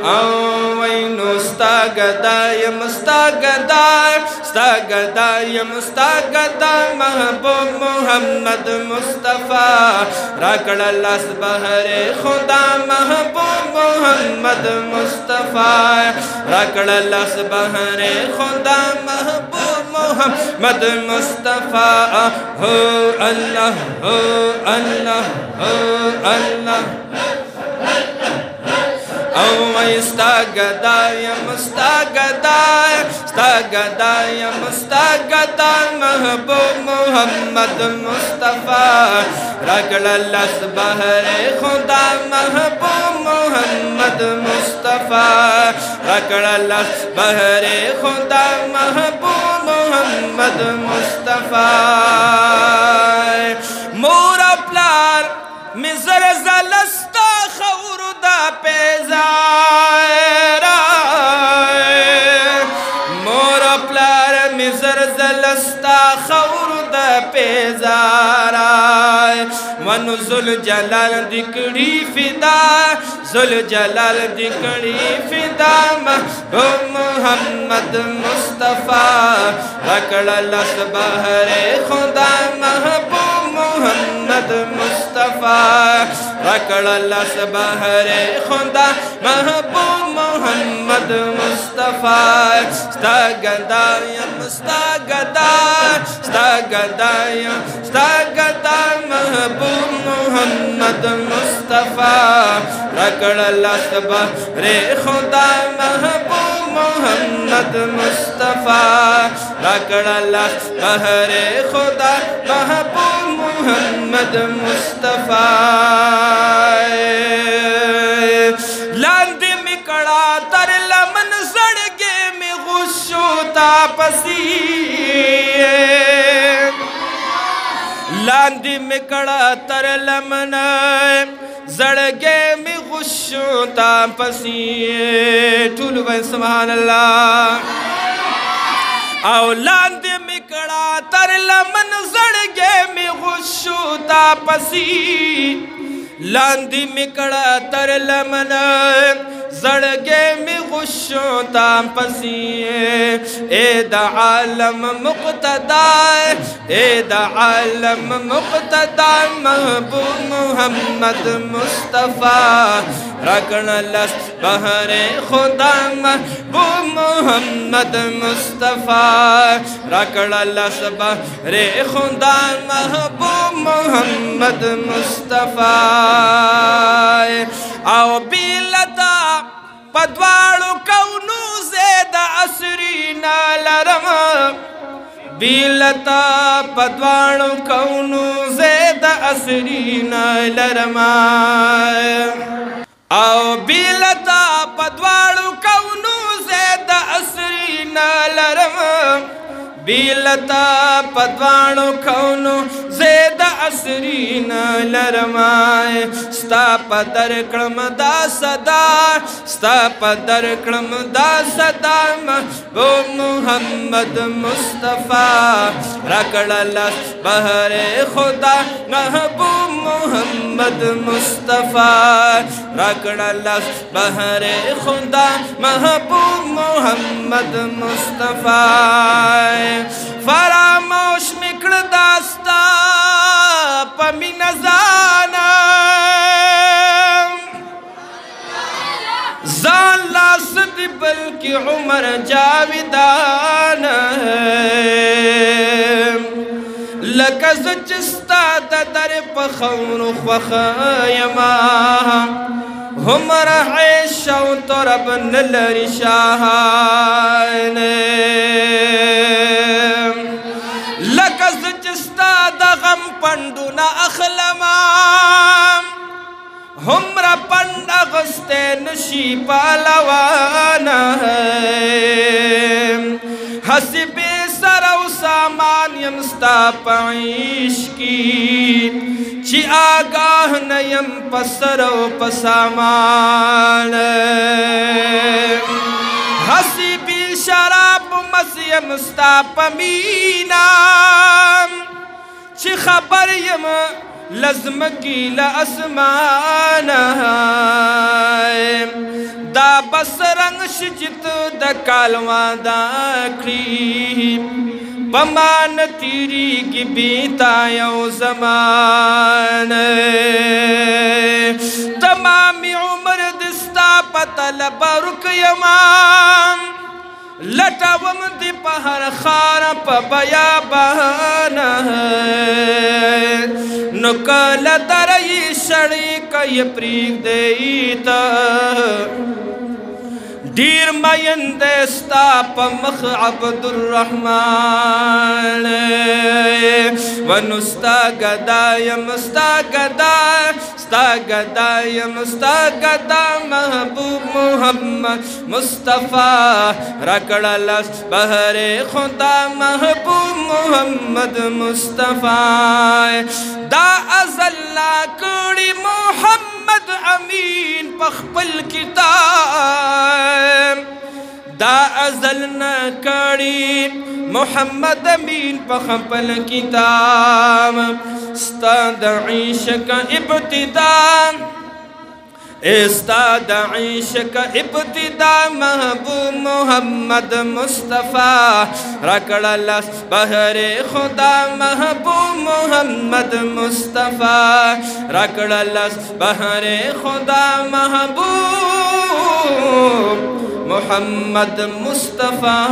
Awaynu stagadayam stagadayam Mahbub Muhammad Mustafa Rakalalas bahare Khuda Mahbub Muhammad Mustafa Rakalalas bahare Khuda Mahbub Muhammad Mustafa Ho Allah Ho Allah Ho Allah Stagadayam Mahbub Muhammad Mustafa Rakalalas bahare Khuda Mahbub Muhammad Mustafa Rakalalas bahare Khuda Mahbub Muhammad Mustafa Mora plar mizar zalasta khawruda pezara Mora plar mizar zalasta khawruda pezara Wanu Zul Jalal dikdi fida Zul Jalal dikdi fida Mahbub Muhammad Mustafa Rakalalas bahare Khuda Mahbub Muhammad Mustafa Rakalalas bahare Khuda Mahbub Muhammad Mustafa Stagadayam Mahbub Muhammad Mustafa Rakalalas bahare Khuda Mahbub Muhammad Mustafa Rakalalas bahare Khuda Mahbub Muhammad Mustafa Landi mikada tar laman zadge mein gusho tapasi Landi mikada tar laman zadge mein gusho tapasi Tulu vai subhanallah औलाद मिकड़ा तर लमन जड़गे में गुस्सो तापसी लांदी मिकड़ा तर लमन जड़गे में गुस्सो तापसी ए द आलम मुक्तदा महबूब मुहम्मद मुस्तफ़ा रकनलस बहरे खुदा महबूब मुहम्मद मुस्तफ़ा रकनलस बहरे खुदा महबूब मुहम्मद मुस्तफ़ा आओ बिलता पद्वाड़ो कौनु ज़ेद असरी नालरम बिलता पद्वाड़ो कौनु ज़ेद असरी नालरमा आओ बिलता पद्वाड़ो कौनु ज़ेद असरी नालरमा बिलता पद्वाड़ो कौनु ज़ेद असरी नालरमाए स्ता पदर क्रम दा सदा स्ता पदर क्रम दा सदा महबूब मुहम्मद मुस्तफ़ा रकड़लस बहरे खुदा महबूब मुहम्मद मुस्तफ़ा रकड़लस बहरे खुदा महबूब मुहम्मद मुस्तफ़ा फरामोश मिकड़ दास्ता पमी नजाना जान लासद बल्कि उमर जाविदान लकज चिस्ता दर पखौर ख्वखयमा हमर ऐशौ तरब नलर शाहान लकज चिस्ता दगम पंडुना अखलमा हमरा पंडा गस्ते नशी पालवाना हसीबे सरौ सामान यमस्ता पैश की ची आगाह नयम पसरो पसामान हसीबी शराब मस्यम स्ता पमीना ची खबर यम लज़्म की ला असमान دا بس رنگ شجت دا کالوان دا کری پمان تیری کی بیتا یو زمان تمامی عمر دستا پتلب رک یمان لٹاوم دی پہر خارا پا بیابانا نکل درئی شڑی کئی پریگ دیتا دیر مین دیستا پا مخ عبد الرحمن ونستا گدایم ستا گدایم ستا گدا محبوب محمد مصطفیٰ رکڑا لس بہر خدا محبوب محمد مصطفیٰ دا ازلا کڑی محمد امین پخپل کتاب دا ازلنا کڑی محمد امین پخپل کتاب استاد عیش کا ابتداء استاد عیش کا ابتداء محبوب محمد مصطفیٰ رکڑا لس بہر خدا محبوب محمد مصطفیٰ رکڑا لس بہر خدا محبوب محمد مصطفیٰ